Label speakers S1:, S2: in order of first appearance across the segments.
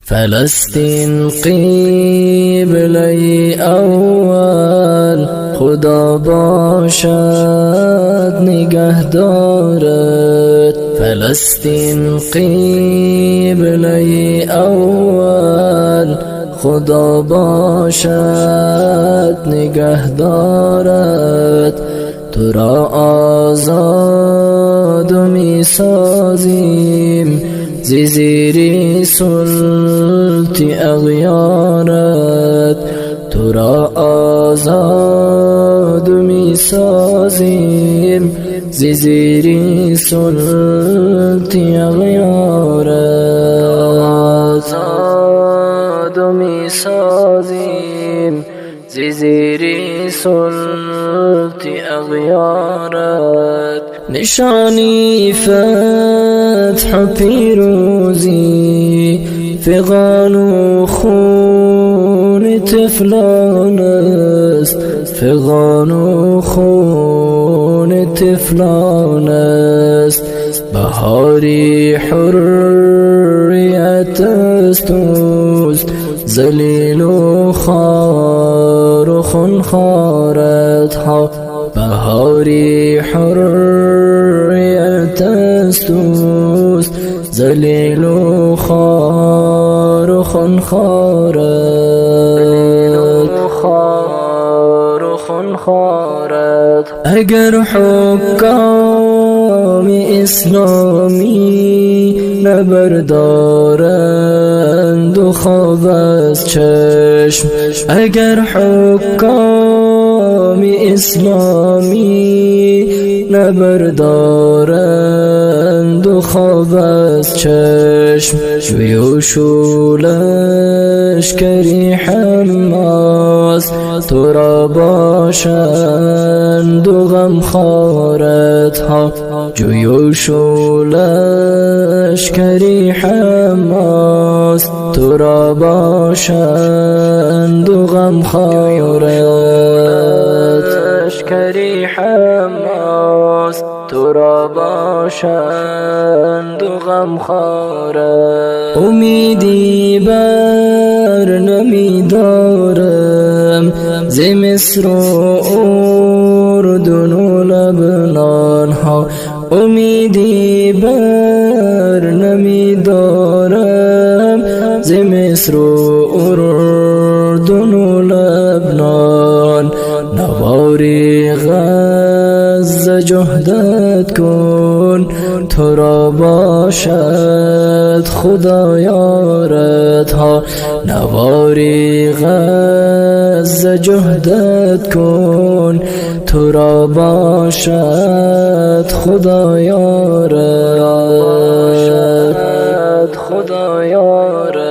S1: فلسطین قبله اول خدا باشد نگهدارت. فلسطین قبله اول خدا باشد نگهدارت. تو را آزاد می سازیم ز زیر سلط اغیارت. تو را آزاد می سازیم ز زیر سلط اغیارت. آزاد می سازیم ز زیر سلط اغیارت. نشانی فتح و پیروزی فغان و خون طفلان است. فغان و خون طفلان است. بهاری حریت است اوست ذلیل و خوار و خونخوارت ها. بهاری حریت است اوست ذلیل و خوار و خونخوارت. اگر حکام اسلامی نبردارند و خواب از چشم. اگر حکام اسلامی نبردارند و خواب از چشم. جویش و لشکری حماس تو را باشند و غمخوارت ها. جویش و لشکری حماس تو را باشند و غمخوارت. لشکری حماس تو را باشند و غمخوارت. امیدی بر نمیدارم ز مصر و اردن و لبنان ها. امیدی بر نمیدارم ز مصر و اردن و لبنان. نواری غزه جهدت کن تو را باشد خدا یارت ها. نواری غزه جهدت کن تو را باشد خدا یارت. خدا یارت.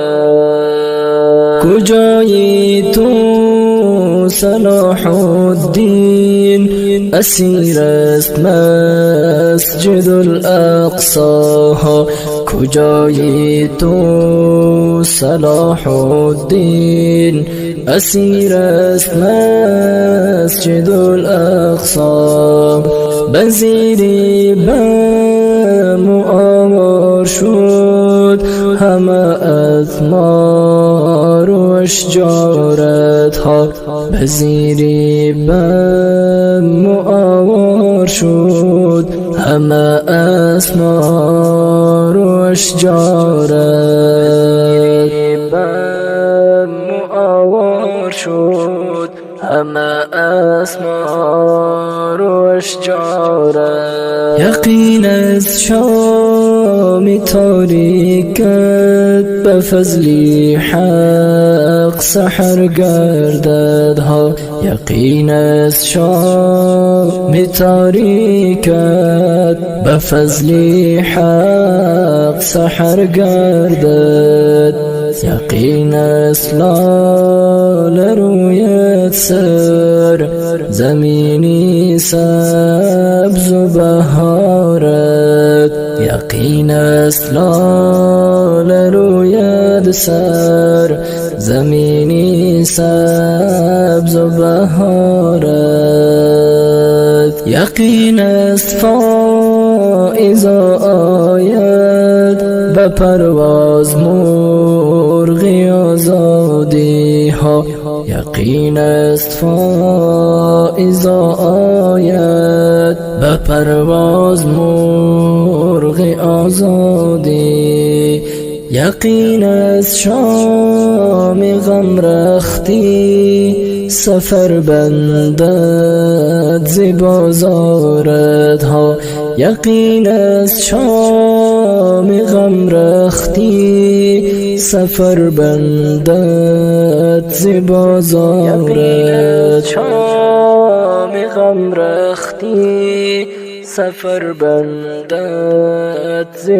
S1: کجایی تو صلاح الدین اسیر است مسجد الاقصی. کجایی تو صلاح الدین اسیر است مسجد الاقصی. بزیری بم و آوار شد همه اثمار و اشجارت ها. بزیری بم و آوار شد همه اثمار و اشجارت. بم و آوار شد همه اثمار و اشجارت. یقین از شام تاریکت به فضل حق سحر گردد ها. یقین از شام تاریکت به فضل حق سحر گردد. یقین است لال رویت سر زمینی سبز و بهارت. یقین است لال رویت سر زمینی سبز و بهارت. یقین است فائز آید به پرواز مرغ یقین است فائز آید به پرواز مرغ آزادی. یقین است شام غم رختی سفر بندد ز بازاردها. یقین است شام غم رختی سفر بندد ز بازاردها. شام غم رختی سفر بندد ز